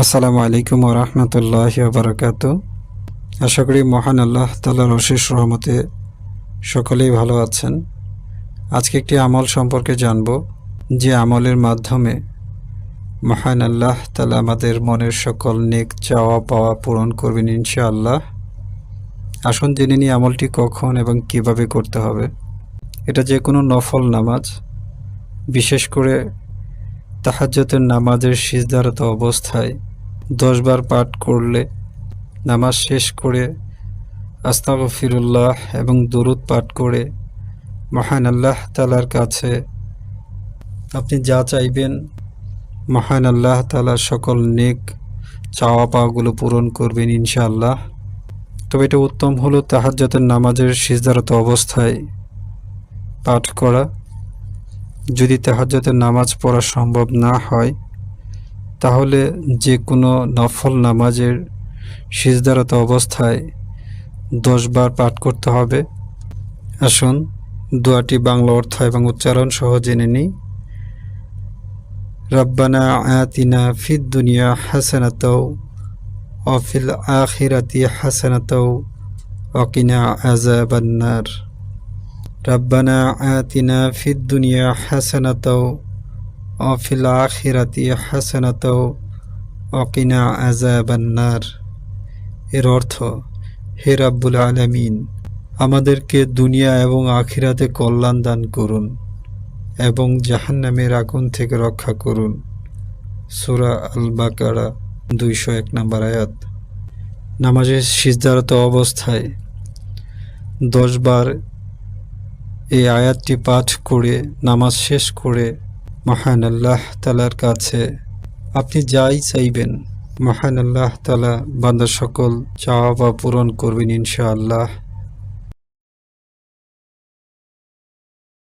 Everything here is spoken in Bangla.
আসসালামু আলাইকুম ওয়া রাহমাতুল্লাহি ওয়া বারাকাতুহু। আশা করি মহান আল্লাহ তাআলার অশেষ রহমতে সকলেই ভালো আছেন। আজকে একটি আমল সম্পর্কে জানব, যে আমলের মাধ্যমে মহান আল্লাহ তাআলা আমাদের মনের সকল নেক চাওয়া পাওয়া পূরণ করবেন ইনশাআল্লাহ। আসুন জেনে নিই আমলটি কখন এবং কিভাবে করতে হবে। এটা যে কোনো নফল নামাজ, বিশেষ করে তাহাজ্জুদের নামাজের সিজদারত অবস্থায় 10 বার পাঠ করলে, নামাজ শেষ করে আস্তাগফিরুল্লাহ এবং দুরূদ পাঠ করে মহান আল্লাহ তাআলার কাছে আপনি যা চাইবেন, মহান আল্লাহ তাআলা সকল নেক চাওয়া পাওয়াগুলো পূরণ করবেন ইনশাআল্লাহ। তবে এটা উত্তম হলো তাহাজ্জুদের নামাজের সিজদারত অবস্থায় পাঠ করা। যদি তাহাজ্জুদের নামাজ পড়া সম্ভব না হয়, তাহলে যে কোনো নফল নামাজের সিজদারত অবস্থায় 10 বার পাঠ করতে হবে। আসুন দোয়াটি বাংলা অর্থ এবং উচ্চারণ সহ জেনে নিই। রব্বানা আতিনা ফিদ দুনিয়া হাসানাতাও ওয়া ফিল আখিরাতি হাসানাতাও ওয়া কিনা আযাবান্নার। রব্বানা আতিনা ফিদ দুনিয়া হাসানাতাও ওয়া ফিল আখিরাতি হাসানাতাও ওয়া কিনা আযাবান্নার। এর অর্থ, হে রাব্বুল আলামিন, আমাদেরকে দুনিয়া এবং আখিরাতে কল্যাণ দান করুন এবং জাহান্নামের আগুন থেকে রক্ষা করুন। সূরা আল বাকারা 201 নম্বর আয়াত। নামাজের সিজদারত অবস্থায় 10 বার এই আয়াতটি পাঠ করে নামাজ শেষ করে মহান আল্লাহ তাআলার কাছে আপনি যাই চাইবেন, মহান আল্লাহ তাআলা বান্দার সকল চাওয়া পূরণ করবেন ইনশাআল্লাহ।